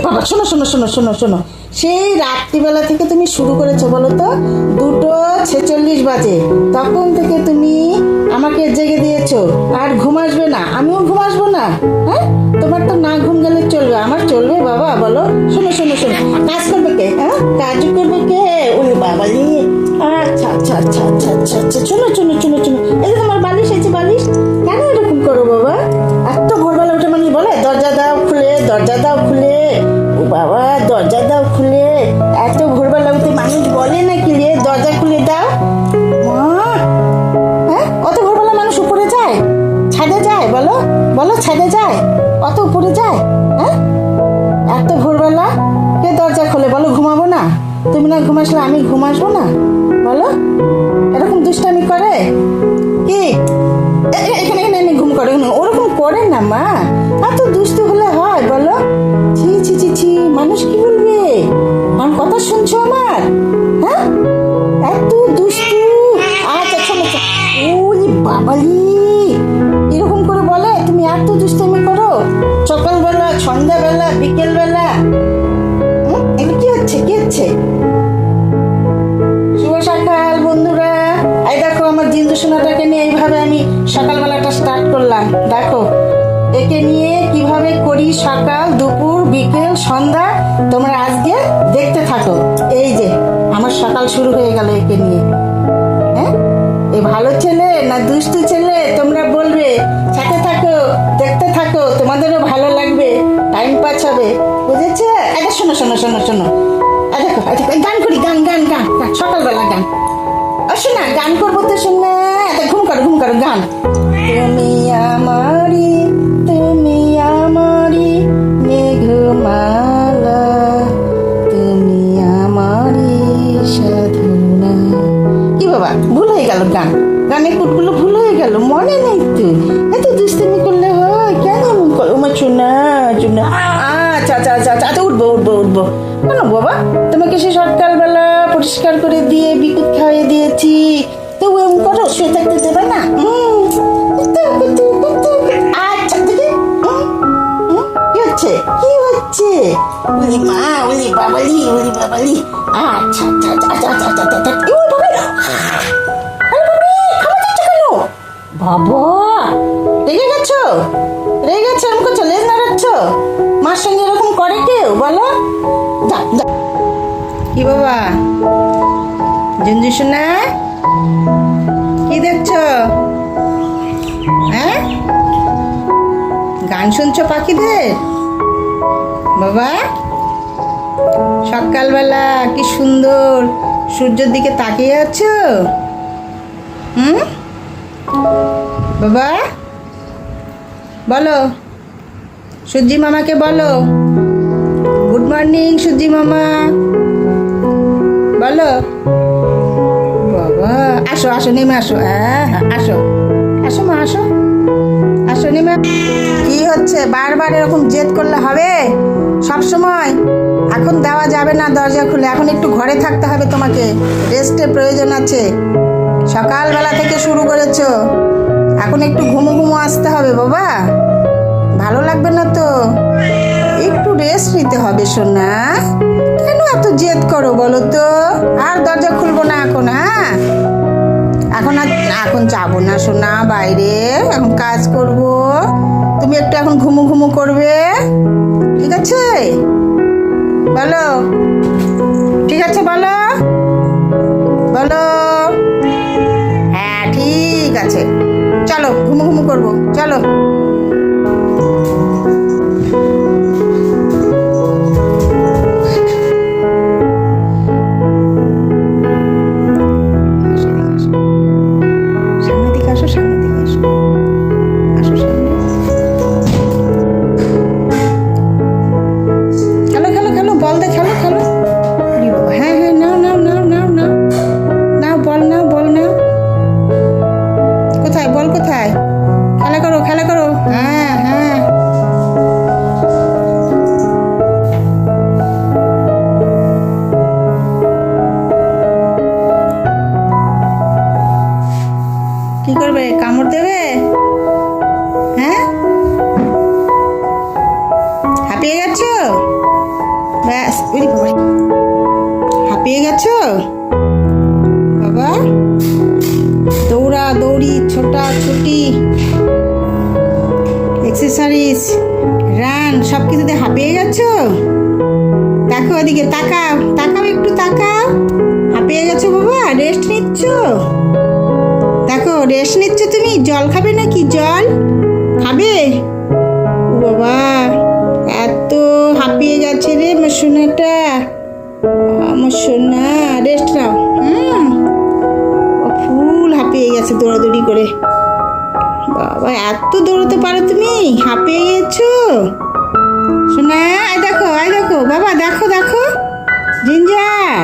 বাবা, শোনো শোনো শোনো শোনো শোনো, সেই রাত্রিবেলা থেকে তুমি শুরু করেছো বলো তো? 2:46 বাজে, তখন থেকে তুমি আমাকে জেগে দিয়েছো। আর ঘুম আসবে না, আমিও ঘুম আসবো না। হ্যাঁ, তোমার তো না ঘুম গেলে চলবে, আমার চলবে বাবা? বলো। শোনো শোনো শোনো, কাজ করবে কে? হ্যাঁ, কাজ করবে কে? ওরে বাবা রে। আচ্ছা আচ্ছা আচ্ছা আচ্ছা আচ্ছা আচ্ছা, শোনো শোনো শোনো শোনো, এই যে তোমার বালিশ, এই যে বালিশ। কেন এরকম করো বাবা? এত ভোরবেলা উঠে মানুষ বলে দরজা দাও খুলে, দরজা দাও খুলে। ও বাবা, দরজা দাও খুলে, এত ভোরবেলা উঠে মানুষ বলে নাকি রে দরজা খুলে দাও? মা, হ্যাঁ, অত ভোরবেলা মানুষ উপরে যায়, ছাদে যায়? বলো বলো, ছাদে যায়? অত উপরে যায়? হ্যাঁ, এত ভোরবেলা কে দরজা খোলে বলো? ঘুমাবো না? তুমি না ঘুম আসলে আমি ঘুম আসবো না? বলো, এরকম দুষ্টামি করে কি? এখানে এখানে এনে ঘুম করে? ওরকম করে না মা, এত দুষ্টু হলে হয় বলো? ছি ছি ছি ছি, মানুষ কি বলবে? আমার কথা শুনছো আমার? হ্যাঁ, এত দুষ্টু। আচ্ছা শোনো, ওই বাবালি, এরকম করে বলে তুমি এত দুষ্টামি করো সকালবেলা, সন্ধ্যাবেলা, বিকেলবেলা? এগুলো কি হচ্ছে, কি হচ্ছে? শুভ সকাল বন্ধুরা। এই দেখো আমার জিন্দু সোনাটাকে নিয়ে এইভাবে আমি সকালবেলাটা স্টার্ট করলাম। দেখো একে নিয়ে কিভাবে করি সকাল, দুপুর, বিকেল, সন্ধ্যা, তোমরা আজকে দেখতে থাকো। এই যে আমার সকাল শুরু হয়ে গেল একে নিয়ে। হ্যাঁ, এ ভালো ছেলে না দুষ্টু ছেলে তোমরা বলবে। সাথে থাকো, দেখতে থাকো, তোমাদেরও ভালো লাগবে, টাইম পাস হবে, বুঝেছে? আচ্ছা শোনো শোনো শোনো শোনো, দেখো গান করি, গান গান গান গান, সকালবেলা গান। শোনা, গান করবো তো, শোনা। ঘুম করো ঘুম করো, গান। তুমি আমারি, তুমি আমারি মেঘমালা, তুমি আমারি সাধনা। কি বাবা, ভুল হয়ে গেল গান, গানের কুটগুলো ভুল হয়ে গেল, মনে নেই তো? এত দুষ্টামি করলে হয়? কেন এমন করো? আমার চুনা চুনা। আচ্ছা আচ্ছা আচ্ছা আচ্ছা, উঠবো উঠবো উঠবো। কেন বাবা, তোমাকে সে সকালবেলা পরিষ্কার করে দিয়ে বিকুট খাইয়ে দিয়েছি, তো এমন করো? শুয়ে থাকতে দেবে না? আচ্ছা দেখি, কি হচ্ছে, কি হচ্ছে? বলি মা, বলি বাবালি, বলি বাবালি। আচ্ছা আচ্ছা আচ্ছা আচ্ছা আচ্ছা আচ্ছা, ওই বাবা, আরে বাবা, খাবার দিচ্ছ কেন? বাবা, রেগে গেছো? রেগে গেছো? এরকম করছো, লেজ নাড়াচ্ছ? মার সঙ্গে এরকম করে কেউ বলো? যা যা। কি বাবা, জঞ্জু সোনা, কি দেখছো? হ্যাঁ, গান শুনছো পাখিদের? বাবা, সকালবেলা কি সুন্দর সূর্যের দিকে তাকিয়ে আছো? বাবা বলো, সূর্যি মামাকে বলো গুড মর্নিং। সূর্যি মামা বলো। বাবা, আসো আসো, নেমে আসো। হ্যাঁ হ্যাঁ, আসো আসো মা, আসো আসো, নেমে। কি হচ্ছে, বারবার এরকম জেদ করলে হবে সব সময়? এখন দেওয়া যাবে না দরজা খুলে, এখন একটু ঘরে থাকতে হবে, তোমাকে রেস্টের প্রয়োজন আছে। সকালবেলা থেকে শুরু করেছো, এখন একটু ঘুমো ঘুমো আসতে হবে বাবা, ভালো লাগবে না তো? একটু রেস্ট নিতে হবে সোনা। কেন এত জেদ করো বলো তো? আর দরজা খুলবো না এখন। হ্যাঁ, এখন আর এখন যাবো না সোনা বাইরে, এখন কাজ করব। তুমি একটু এখন ঘুমু ঘুমু করবে, ঠিক আছে? বলো, ঠিক আছে বলো, বলো। হ্যাঁ ঠিক আছে, চলো ঘুমু ঘুমু করবো, চলো। কি করবে, কামড় দেবে? হ্যাঁ, হাঁপিয়ে গেছো? ব্যাস, ওরে বাবা, হাঁপিয়ে গেছো বাবা? দৌড়া দৌড়ি, ছোটা ছুটি, এক্সারসাইজ, রান, সব কিছুতে হাঁপিয়ে গেছো? দেখো ওদিকে, তাকাও তাকাও, একটু তাকাও। হাঁপিয়ে গেছো বাবা? রেস্ট নিচ্ছ? দেখো রেস্ট নিচ্ছ তুমি। জল খাবে নাকি? জল খাবে? ও বাবা, এত হাঁপিয়ে গেছে রে আমার সোনাটা। আমার সোনা, রেস্ট নাও। ফুল হাঁপিয়ে গেছে দৌড়াদৌড়ি করে। বাবা, এত দৌড়াতে পারো তুমি? হাঁপিয়ে গেছো সোনা? আয় দেখো, আয় দেখো বাবা, দেখো দেখো জিঞ্জার,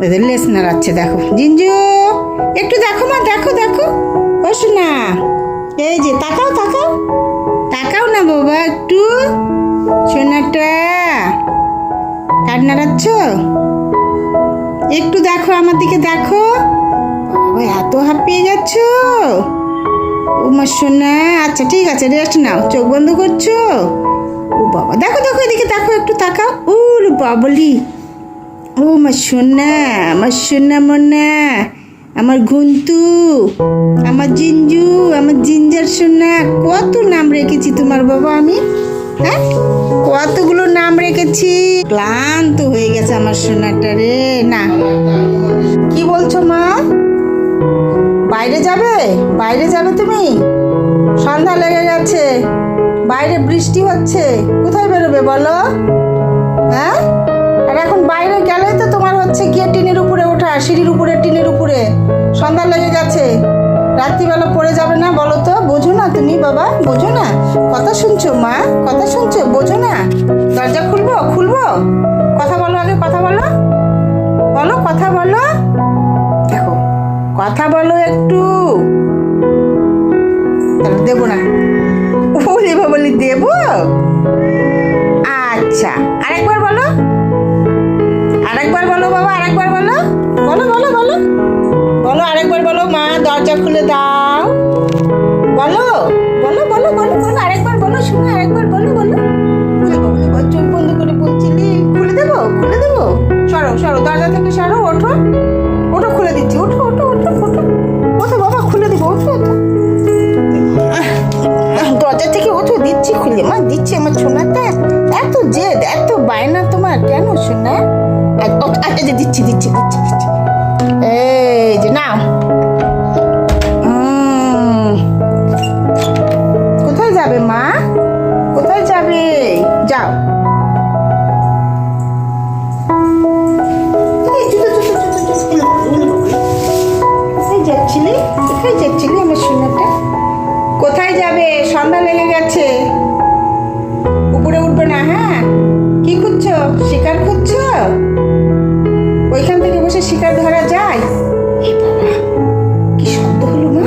ওদের লেস নাড়াচ্ছে, দেখো জিঞ্জু, একটু দেখো মা, দেখো দেখো। ও সোনা, এই যে তাকাও তাকাও, তাকাও না বাবা একটু। সোনাটা কার নাড়াচ্ছ? একটু দেখো আমার দিকে, দেখো। বাবা, এত হাঁপিয়ে যাচ্ছ ও মা সোনা। আচ্ছা ঠিক আছে, রেস্ট নাও, চোখ বন্ধ করছো? ও বাবা, দেখো দেখো এদিকে, দেখো একটু তাকাও। ওর বাবলি, ও আমার সোনা, আমার সোনা মোনা, আমার গুন্তু, আমার জিঞ্জু, আমার জিঞ্জার সোনা। কত নাম রেখেছি তোমার বাবা আমি, হ্যাঁ? কতগুলো নাম রেখেছি। ক্লান্ত হয়ে গেছে আমার সোনাটা রে। না, কি বলছো মা? বাইরে যাবে? বাইরে যাবে তুমি? সন্ধ্যা লেগে গেছে, বাইরে বৃষ্টি হচ্ছে, কোথায় বেরোবে বলো? হ্যাঁ, আর এখন বাইরে গেলেই তো তোমার হচ্ছে গিয়ে টিনের উপরে ওঠা, সিঁড়ির উপরে, টিনের উপরে। সন্ধ্যা লেগে গেছে, রাত্রিবেলা পড়ে যাবে না বলো তো? বোঝো না তুমি বাবা? বোঝো না? কথা শুনছো মা? কথা শুনছো? বোঝো না? দরজা খুলবো? খুলবো? কথা বলো আগে, কথা বলো, বলো কথা বলো। দেখো, কথা বলো একটু। দেবো না? বলি বলি দেবো? আচ্ছা, আরেকবার বলো, আরেকবার বলো বাবা, আরেকবার বলো, বলো বলো বলো বলো, আরেকবার বলো। মা দরজা খুলে দাও, বলো বলো বলো বলো বলো, আরেকবার বলো শোনা, আরেকবার বলো বলো। বলি বলি, চোখ বন্ধ করে বলছিলি। খুলে দেবো? খুলে দেবো? সরো সরো, দরজা থেকে সরো, ওঠো ওঠো, খুলে দিচ্ছি, ওঠো ওঠো ওঠো ওঠো ওঠো বাবা, খুলে দেবো, ওঠো ওঠো। দরজা থেকে ওঠো, দিচ্ছি খুলে, মা দিচ্ছি। আমার সোনাটা এত জেদ, এত বায়না তোমার কেন সোনা? আচ্ছা, দিচ্ছি দিচ্ছি দিচ্ছি দিচ্ছি। এই যে নাও। কোথায় যাবে মা? কোথায় যাবে? যাও। কোথায় যাচ্ছিলি? কোথায় যাচ্ছিলি আমার সোনাটা? কোথায় যাবে? সন্ধ্যা লেগে গেছে, উপরে উঠবে না। হ্যাঁ, কি খুঁজছো? শিকার খুঁজছো? ওইখান থেকে বসে শিকার ধরা যায়? এ বাবা, কি শব্দ হলো মা?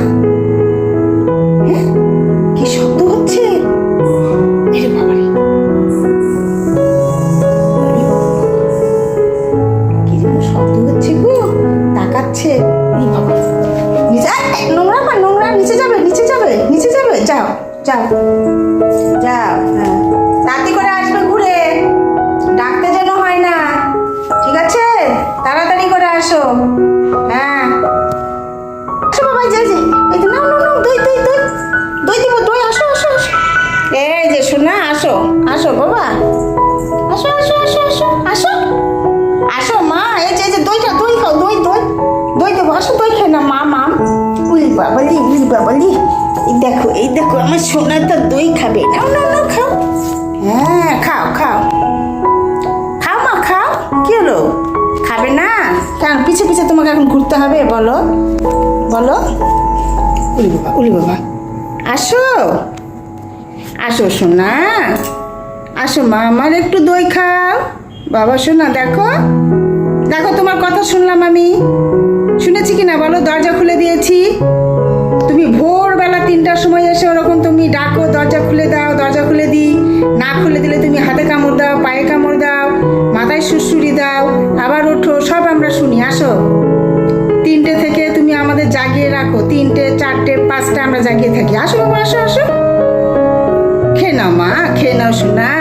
হ্যাঁ, কি শব্দ হচ্ছে? এ বাবা রে, কি যেন শব্দ হচ্ছে গো, তাকাচ্ছে। এ বাবা, নোংরা মা, নোংরা, নিচে যাবে, নিচে যাবে, নিচে যাবে। যাও যাও যাও। হ্যাঁ, রাতে করে আসবে ঘুরে, ডাকতে যেন হয় না, ঠিক আছে? তাড়াতাড়ি করে আসো। হ্যাঁ, আসো বাবা, যাই যাই, এই তো নাও নাও নাও, দই দই দই, দই দিব, দই। আসো আসো আসো, এই যে শোনা, আসো আসো বাবা, আসো আসো আসো আসো আসো আসো মা, এই যে দইটা, দই খাও, দই দই দই দেবো, আসো দই খাই না মা। মা, উলি বাবালি, উলি বাবালি, এই দেখো, এই দেখো আমার সোনাটা দই খাবে। নাও নাও নাও, খাও। হ্যাঁ, খাও খাও খাও মা, খাও। কি হলো, খাবে না কেন? পিছে পিছে তোমাকে এখন ঘুরতে হবে? বলো বলো। উলি বাবা, উলি বাবা, আসো আসো সোনা, আসো মা, আমার একটু দই খাও। বাবা সোনা, দেখো দেখো, তোমার কথা শুনলাম আমি, শুনেছি কিনা বলো? দরজা খুলে দিয়েছি, তুমি ভোরবেলা 3টার সময় এসে ওরকম তুমি ডাকো, দরজা খুলে দাও, দরজা খুলে দিই। না খুলে দিলে তুমি হাতে কামড় দাও, পায়ে কামড় দাও, মাথায় সুড়সুড়ি দাও, আবার ওঠো, সব আমরা শুনি। আসো, 3টে থেকে তুমি আমাদের জাগিয়ে রাখো, 3টে 4টে 5টা আমরা জাগিয়ে থাকি। আসো বাবা, আসো আসো, খেয়ে নাও মা, খেয়ে নাও সোনা।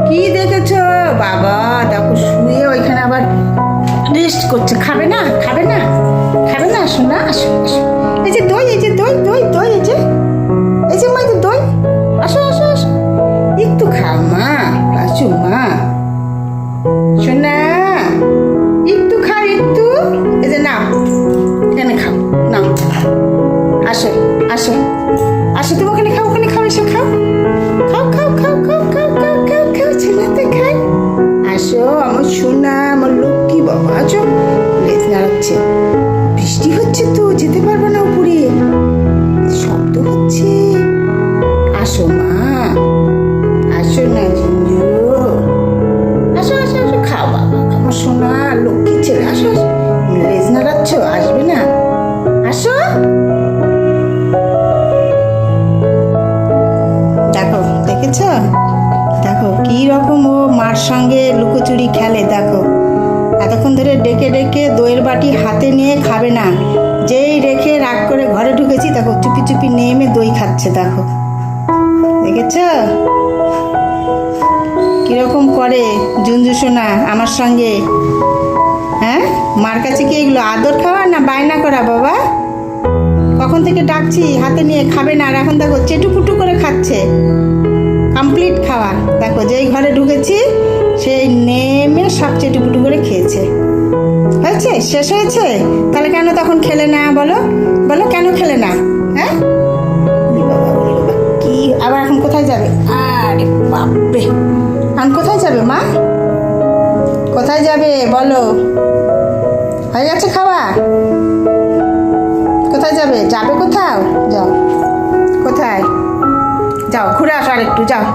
কি দেখেছো? বাবা, দেখো শুয়ে ওইখানে আবার রেস্ট করছে। খাবে না, খাবে না, খাবে না? শোনা, আসো আসো, এই যে দই, এই যে দই দই দই, এই যে মা, এই যে দই, আসো আসো আসো, একটু খাও মা, আসো মা, শোনা, একটু খাও, একটু, এই যে নাও, এখানে খাও, নাও, আসো আসো আসো, তুমি ওখানে খাও, ওখানে খাও, এসে খাও, খাও খাও খাও খাও খাও খাও খাও খাও, ছেলেতে খাই, আসো আমার সোনা, আমার লক্ষ্মী বাবা, আসো, লেজ নাড়াচ্ছে, বৃষ্টি হচ্ছে তো, যেতে পারবো না উপরে, শব্দ হচ্ছে, আসো মা, আসো না ঝিঞ্জু, আসো আসো আসো, খাও বাবা, আমার সোনা লক্ষ্মী ছেলে, আসো আসো, লেজ নাড়াচ্ছ, আসবে না, আসো। দেখো, দেখেছ, দেখো কি রকম ও মার সঙ্গে লুকোচুরি খেলে, দেখো এতক্ষণ ধরে ডেকে ডেকে দইয়ের বাটি হাতে নিয়ে খাবে না, যেই রেখে রাগ করে ঘরে ঢুকেছি, দেখো চুপি চুপি নেমে দই খাচ্ছে, দেখো দেখেছ কিরকম করে ঝুনঝু সোনা আমার সঙ্গে। হ্যাঁ, মার কাছে কি এগুলো আদর খাওয়া না বায়না করা বাবা? কখন থেকে ডাকছি হাতে নিয়ে খাবে না, আর এখন দেখো চেটুপুটু করে খাচ্ছে, কমপ্লিট খাওয়া, দেখো যেই ঘরে ঢুকেছি সেই নেমে সব চেটুপুটু করে খেয়েছে। হয়েছে, শেষ হয়েছে? তাহলে কেন তখন খেলে না বলো, বলো কেন খেলে না? হ্যাঁ, কি আবার এখন কোথায় যাবে? আরে বাপরে, এখন কোথায় যাবে মা, কোথায় যাবে বলো? হয়ে গেছে খাওয়া, কোথায় যাবে? যাবে কোথাও? যাও, কোথায় যাও, ঘুরে আসো আর একটু, যাও।